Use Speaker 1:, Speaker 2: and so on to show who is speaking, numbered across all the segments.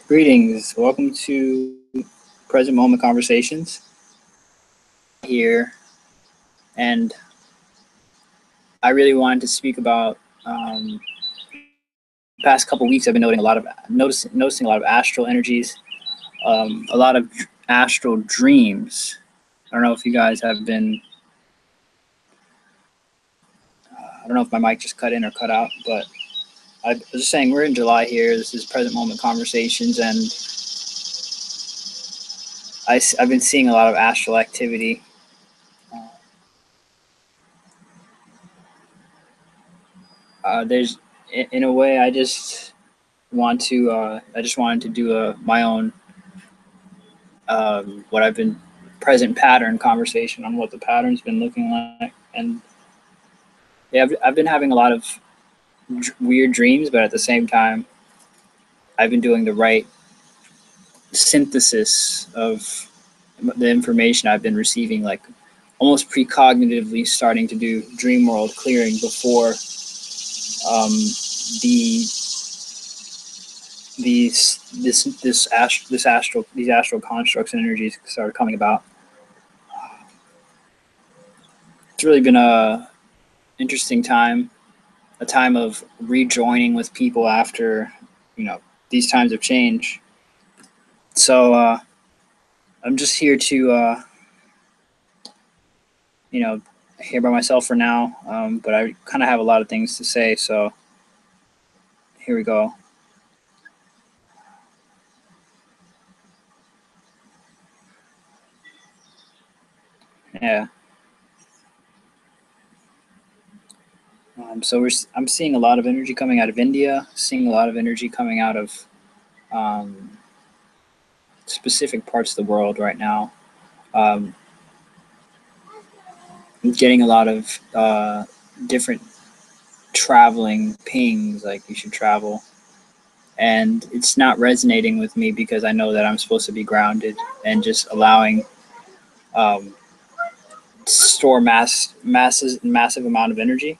Speaker 1: Greetings. Welcome to Present Moment Conversations here. And I really wanted to speak about past couple weeks. I've been noticing a lot of astral energies, a lot of astral dreams. I don't know if you guys have been. I don't know if my mic just cut in or cut out, but I was just saying we're in July here. This is Present Moment Conversations, and I've been seeing a lot of astral activity. There's, in a way, I just wanted to do my own, what I've been present pattern conversation on what the pattern's been looking like, and yeah, I've been having a lot of weird dreams, but at the same time, I've been doing the right synthesis of the information I've been receiving, like almost precognitively starting to do dream world clearing before these astral constructs and energies started coming about. It's really been a interesting time, a time of rejoining with people after these times of change. So I'm just here to here by myself for now, but I kind of have a lot of things to say, so here we go. Yeah. So I'm seeing a lot of energy coming out of India, seeing a lot of energy coming out of specific parts of the world right now. I'm getting a lot of different traveling pings, like you should travel. And it's not resonating with me because I know that I'm supposed to be grounded and just allowing store massive amount of energy.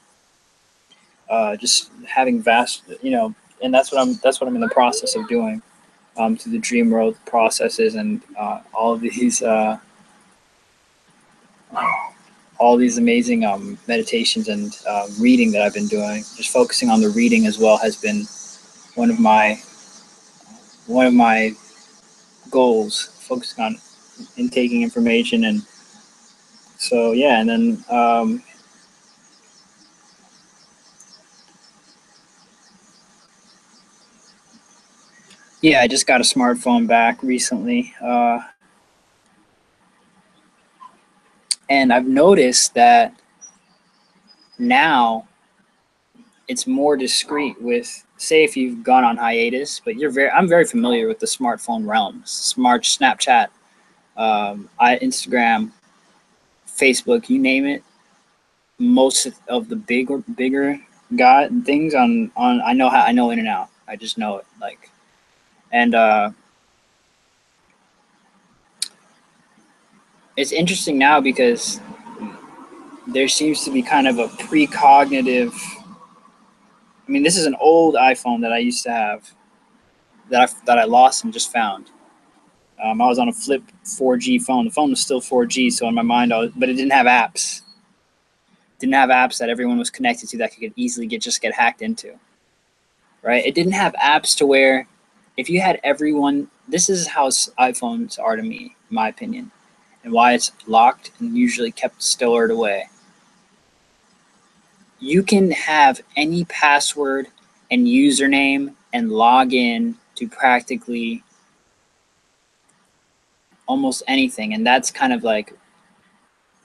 Speaker 1: Just having vast, and that's what I'm in the process of doing through the dream world processes and all these amazing meditations and reading that I've been doing. Just focusing on the reading as well has been one of my goals. Focusing on intaking information, and so yeah, and then yeah, I just got a smartphone back recently, and I've noticed that now it's more discreet with, say, if you've gone on hiatus, but I'm very familiar with the smartphone realm, Snapchat, Instagram, Facebook, you name it. Most of the bigger things on I know in and out. I just know it, like, and it's interesting now because there seems to be kind of a precognitive. I mean, this is an old iPhone that I used to have that I lost and just found. I was on a flip 4G phone. The phone was still 4G, so in my mind, but it didn't have apps. Didn't have apps that everyone was connected to that could easily get hacked into. Right? It didn't have apps to where if you had everyone. This is how iPhones are to me, in my opinion, and why it's locked and usually kept stored away. You can have any password and username and log in to practically almost anything, and that's kind of like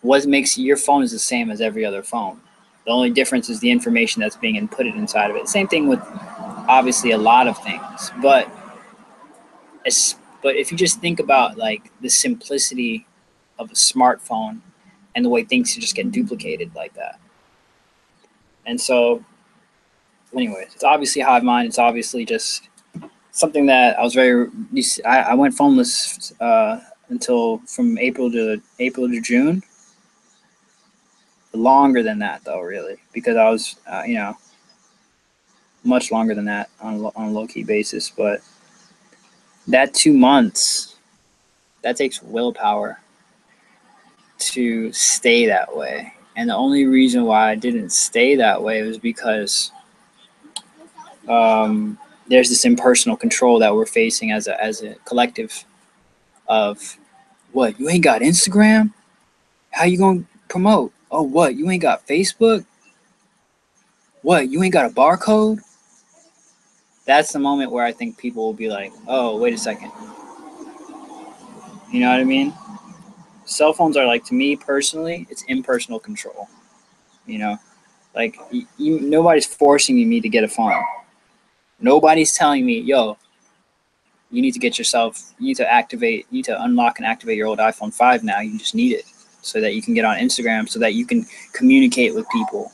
Speaker 1: what makes your phone is the same as every other phone. The only difference is the information that's being inputted inside of it. Same thing with obviously a lot of things, but if you just think about like the simplicity of a smartphone and the way things just get duplicated like that. And so anyways, it's obviously hive mind. It's obviously just something that I went phoneless until from April to June. Longer than that though, really, because I was much longer than that on a low key basis. But that 2 months, that takes willpower to stay that way. And the only reason why I didn't stay that way was because there's this impersonal control that we're facing as a collective of, what, you ain't got Instagram? How you gonna promote? Oh, what, you ain't got Facebook? What, you ain't got a barcode? That's the moment where I think people will be like, oh, wait a second. You know what I mean? Cell phones are like, to me personally, it's impersonal control. You know, like nobody's forcing me to get a phone. Nobody's telling me, yo, you need to get yourself, you need to unlock and activate your old iPhone 5 now. You just need it so that you can get on Instagram, so that you can communicate with people.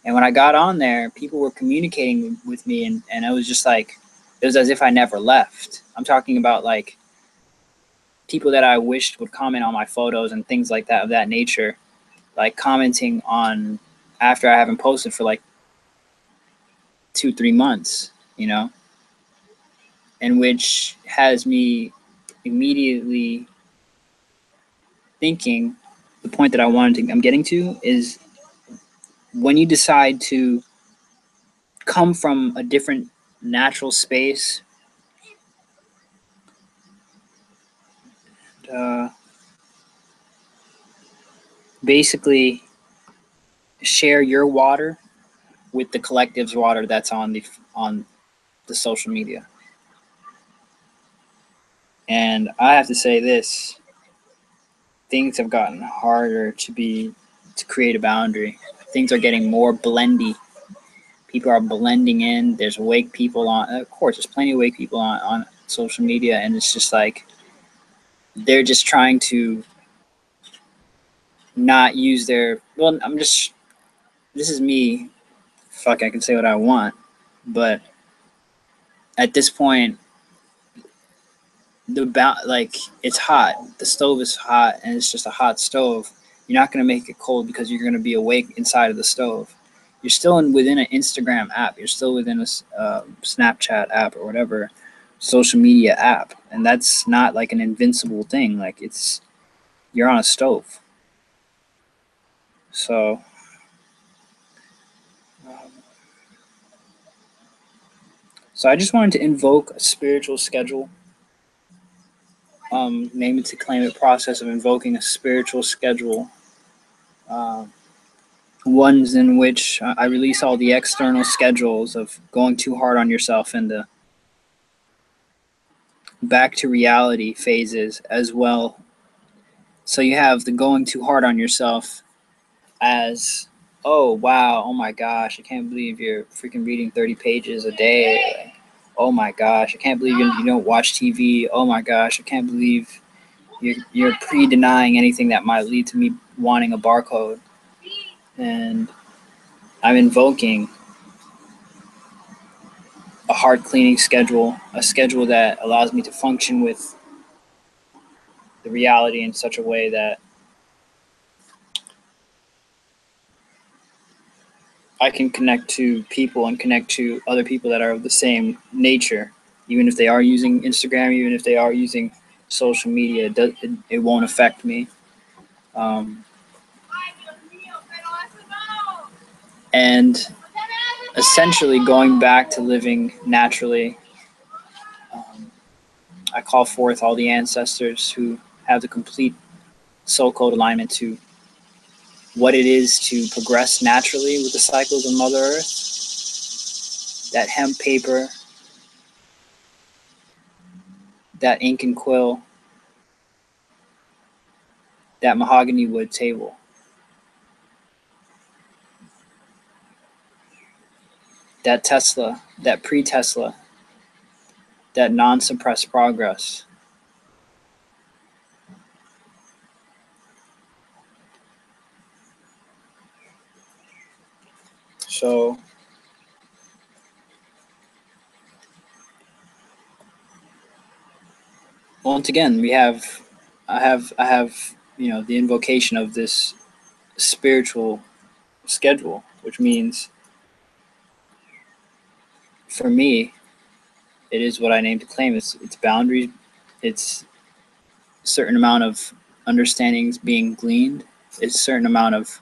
Speaker 1: And when I got on there, people were communicating with me, and it was just like, it was as if I never left. I'm talking about like people that I wished would comment on my photos and things like that, of that nature, like commenting on after I haven't posted for like 2-3 months, you know, and which has me immediately thinking, the point that I'm getting to is, when you decide to come from a different natural space, uh, basically share your water with the collective's water that's on the social media. And I have to say this, things have gotten harder to create a boundary. Things are getting more blendy. People are blending in. There's awake people on, of course, there's plenty of awake people on social media, and it's just like, they're just trying to not use their, well, this is me, fuck, I can say what I want, but at this point, like, it's hot. The stove is hot, and it's just a hot stove. You're not gonna make it cold because you're gonna be awake inside of the stove. You're still within an Instagram app. You're still within a Snapchat app or whatever social media app, and that's not like an invincible thing. Like, you're on a stove. So, um, so I just wanted to invoke a spiritual schedule. Name it to claim it process of invoking a spiritual schedule. Uh, Ones in which I release all the external schedules of going too hard on yourself, and the back to reality phases as well. So you have the going too hard on yourself as, oh, wow, oh my gosh, I can't believe you're freaking reading 30 pages a day. Oh my gosh, I can't believe you don't watch TV. Oh my gosh, I can't believe you're pre-denying anything that might lead to me wanting a barcode. And I'm invoking a heart cleaning schedule, a schedule that allows me to function with the reality in such a way that I can connect to people and connect to other people that are of the same nature, even if they are using Instagram, even if they are using social media. It won't affect me. And essentially going back to living naturally, I call forth all the ancestors who have the complete soul code alignment to what it is to progress naturally with the cycles of Mother Earth. That hemp paper, that ink and quill, that mahogany wood table. That Tesla, that pre-Tesla, that non-suppressed progress. So once again, I have, the invocation of this spiritual schedule, which means for me, it is what I name to claim. It's boundaries. It's a certain amount of understandings being gleaned. It's a certain amount of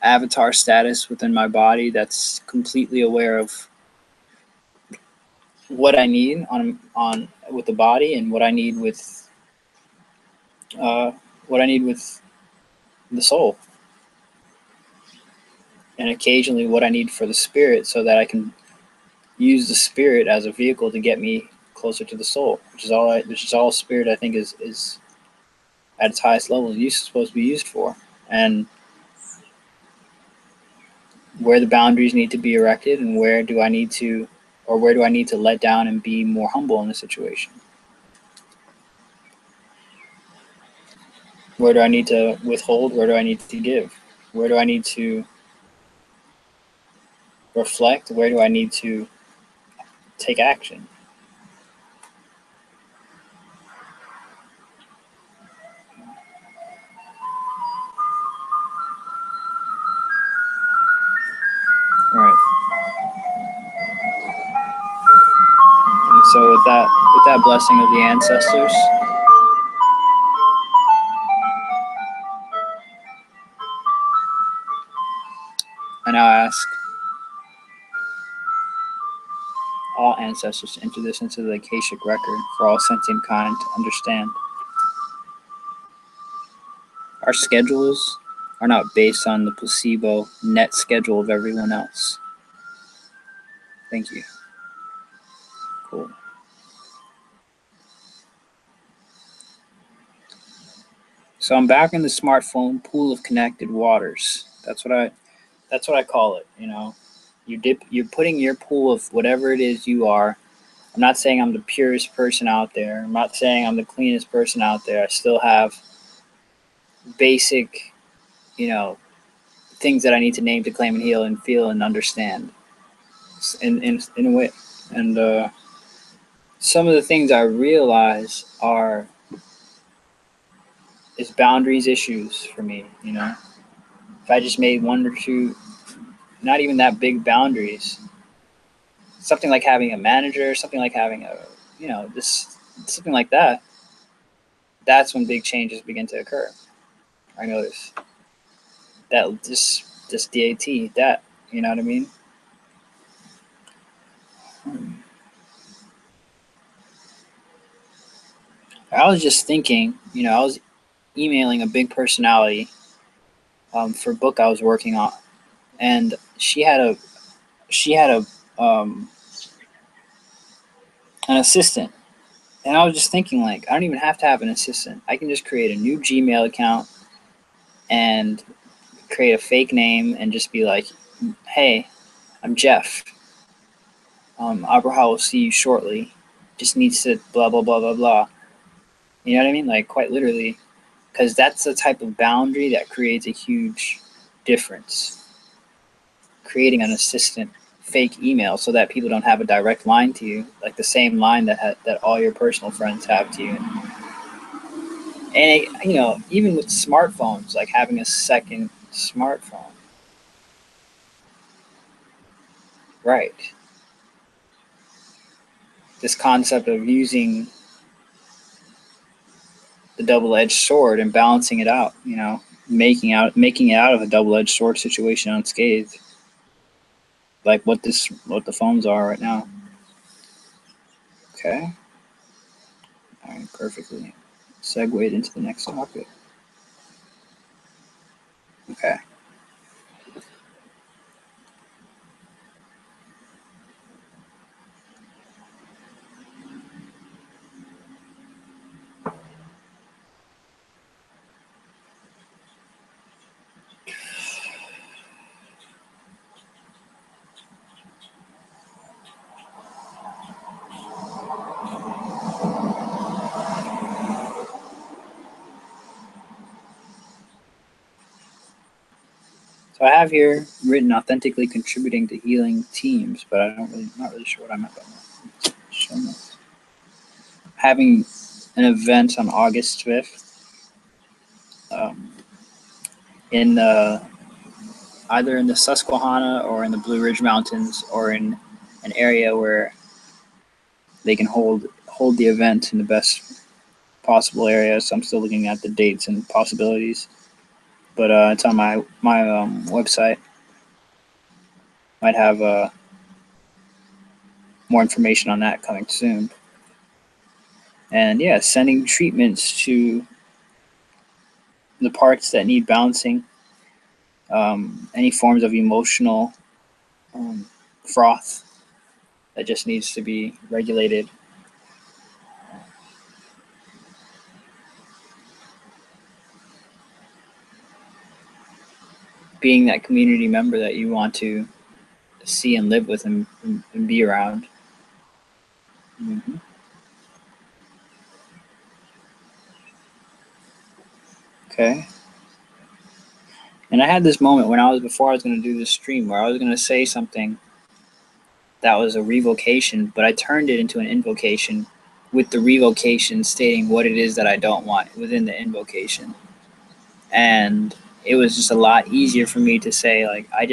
Speaker 1: avatar status within my body that's completely aware of what I need on with the body, and uh, what I need with the soul, and occasionally what I need for the spirit, so that I can use the spirit as a vehicle to get me closer to the soul, which is all spirit I think is at its highest level supposed to be used for, and where the boundaries need to be erected, and where do I need to let down and be more humble in the situation. Where do I need to withhold? Where do I need to give? Where do I need to reflect? Where do I need to take action? All right. And so with that blessing of the ancestors, I now ask all ancestors to enter this into the Akashic record for all sentient kind to understand. Our schedules are not based on the placebo net schedule of everyone else. Thank you. Cool. So I'm back in the smartphone pool of connected waters. That's what I call it. You know, you're putting your pool of whatever it is you are. I'm not saying I'm the purest person out there. I'm not saying I'm the cleanest person out there. I still have basic, things that I need to name, to claim, and heal, and feel, and understand in a way. And some of the things I realize is boundaries issues for me. If I just made one or two, not even that big boundaries, something like having a manager, something like having this, something like that, that's when big changes begin to occur. I notice that just DAT, that, you know what I mean? I was just thinking, I was emailing a big personality for a book I was working on, and she had a an assistant, and I was just thinking, like, I don't even have to have an assistant. I can just create a new Gmail account and create a fake name and just be like, hey, I'm Jeff. Abraha will see you shortly. Just needs to blah, blah, blah, blah, blah. You know what I mean? Like, quite literally, because that's the type of boundary that creates a huge difference. Creating an assistant fake email so that people don't have a direct line to you, like the same line that all your personal friends have to you. And even with smartphones, like having a second smartphone, right? This concept of using the double-edged sword and balancing it out, making it out of a double-edged sword situation unscathed, like what the phones are right now. Okay. All right, perfectly segued into the next topic. Okay. So I have here written authentically contributing to healing teams, but I'm not really sure what I meant by that. Show notes. Having an event on August 5th in either in the Susquehanna or in the Blue Ridge Mountains, or in an area where they can hold the event in the best possible area. So I'm still looking at the dates and possibilities, but it's on my website. Might have more information on that coming soon. And yeah, sending treatments to the parts that need balancing, any forms of emotional froth that just needs to be regulated. Being that community member that you want to see and live with and be around. Mm-hmm. Okay. And I had this moment before I was going to do this stream where I was going to say something that was a revocation, but I turned it into an invocation with the revocation stating what it is that I don't want within the invocation. And it was just a lot easier for me to say, like, I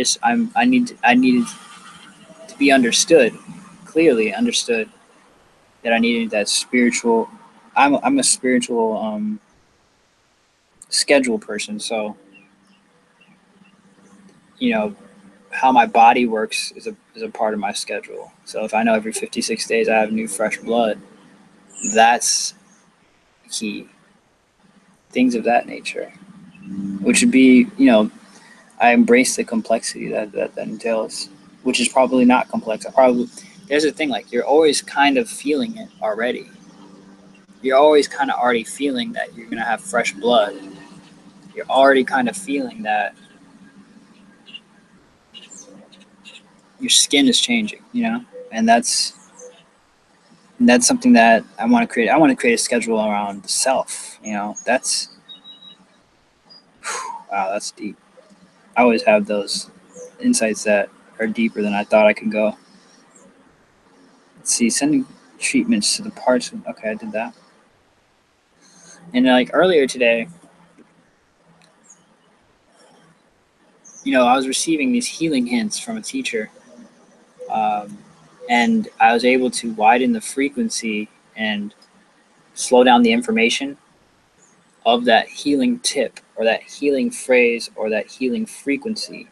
Speaker 1: needed to be understood, clearly understood, that I needed that spiritual. I'm a spiritual schedule person, so you know how my body works is a part of my schedule. So if I know every 56 days I have new fresh blood, that's key. Things of that nature, which would be, I embrace the complexity that entails, which is probably not complex. There's a thing, like, you're always kind of feeling it already. You're always kind of already feeling that you're going to have fresh blood. You're already kind of feeling that your skin is changing, and that's something that I want to create. I want to create a schedule around the self. That's wow, that's deep. I always have those insights that are deeper than I thought I could go. Let's see, sending treatments to the parts. Okay, I did that. And like earlier today, I was receiving these healing hints from a teacher, um, and I was able to widen the frequency and slow down the information of that healing tip or that healing phrase or that healing frequency,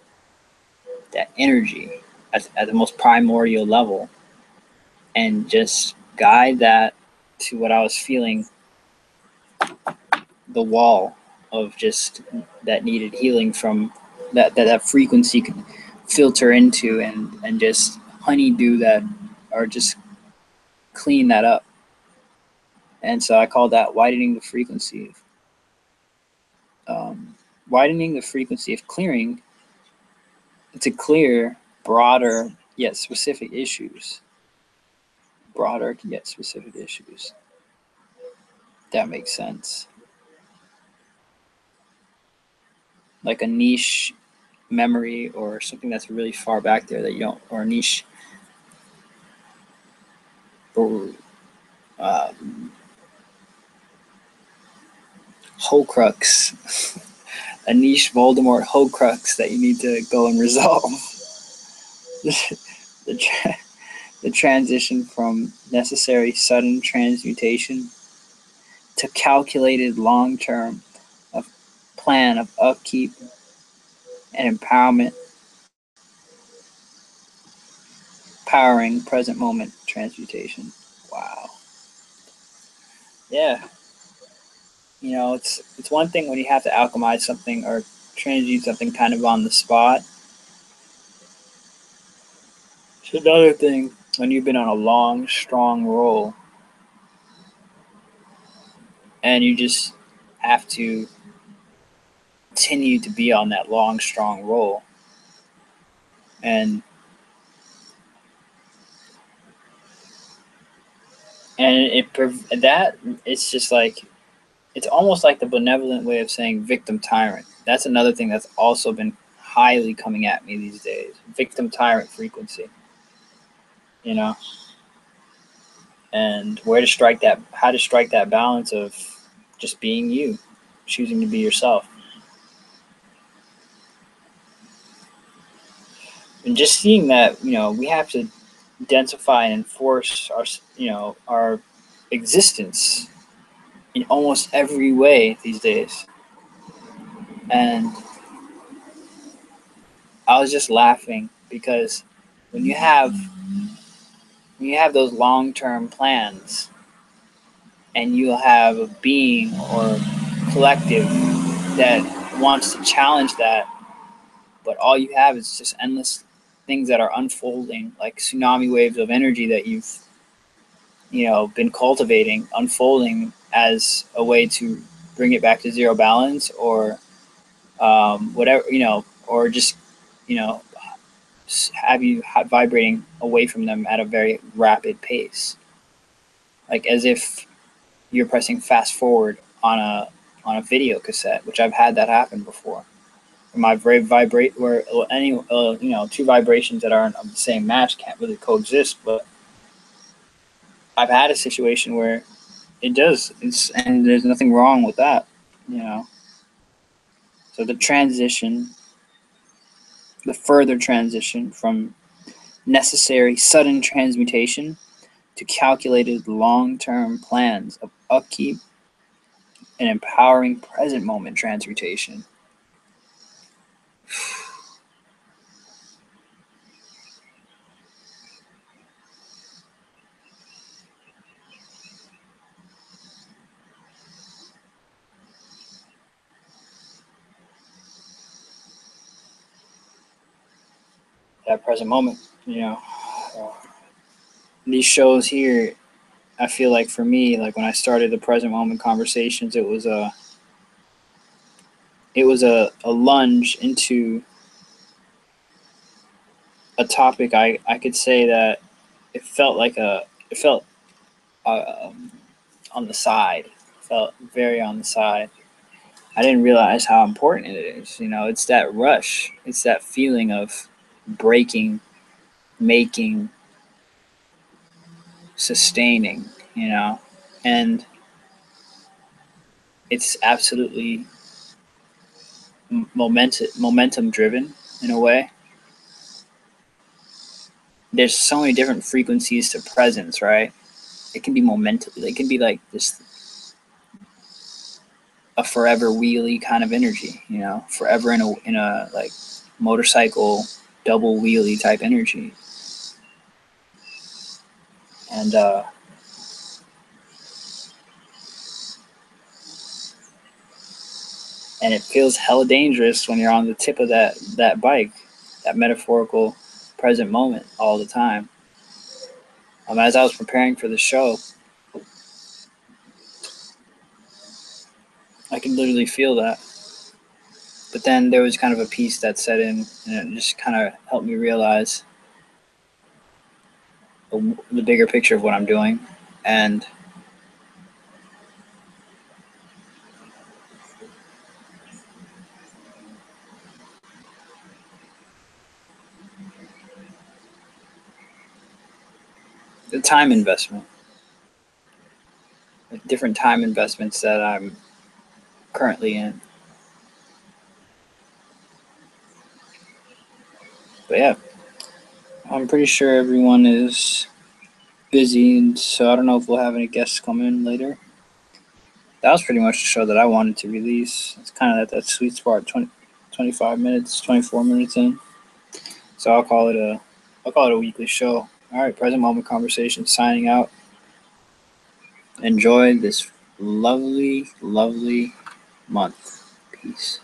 Speaker 1: that energy at the most primordial level, and just guide that to what I was feeling, the wall of just that needed healing from that frequency could filter into and just honeydew that, or just clean that up. And so I call that widening the frequency. Widening the frequency of clearing to clear broader yet specific issues. Broader yet specific issues. That makes sense. Like a niche memory or something that's really far back there that you don't, or a niche, or Horcrux, a niche Voldemort Horcrux that you need to go and resolve. The transition from necessary sudden transmutation to calculated long-term of plan of upkeep and empowerment, powering present moment transmutation. Wow. Yeah. It's one thing when you have to alchemize something or transmute something kind of on the spot. It's another thing when you've been on a long, strong roll and you just have to continue to be on that long, strong roll. And it's just like, it's almost like the benevolent way of saying victim tyrant. That's another thing that's also been highly coming at me these days. Victim tyrant frequency. And how to strike that balance of just being you, choosing to be yourself. And just seeing that, we have to densify and enforce our existence in almost every way these days. And I was just laughing because when you have those long-term plans and you have a being or collective that wants to challenge that, but all you have is just endless things that are unfolding, like tsunami waves of energy that you've been cultivating, unfolding as a way to bring it back to zero balance, or whatever, or just you know have you vibrating away from them at a very rapid pace, like as if you're pressing fast forward on a video cassette, which I've had that happen before. My very vibrate where any two vibrations that aren't of the same match can't really coexist, but I've had a situation where it does. And there's nothing wrong with that, you know. So the further transition from necessary sudden transmutation to calculated long-term plans of upkeep and empowering present moment transmutation. That present moment, these shows here, I feel like for me, like when I started the present moment conversations, it was a lunge into a topic. I could say that it felt on the side. It felt very on the side. I didn't realize how important it is. It's that rush. It's that feeling of breaking, making, sustaining. And it's absolutely momentum driven in a way. There's so many different frequencies to presence, right? It can be momentum. It can be like this a forever wheelie kind of energy, forever in a like motorcycle double wheelie type energy. And it feels hella dangerous when you're on the tip of that bike, that metaphorical present moment all the time. As I was preparing for the show, I could literally feel that. But then there was kind of a piece that set in, and it just kind of helped me realize the bigger picture of what I'm doing. And the time investment, like different time investments that I'm currently in. But yeah, I'm pretty sure everyone is busy, and so I don't know if we'll have any guests come in later. That was pretty much the show that I wanted to release. It's kind of at that sweet spot, 25 minutes, 24 minutes in. So I'll call it a weekly show. All right, present moment conversation signing out. Enjoy this lovely, lovely month. Peace.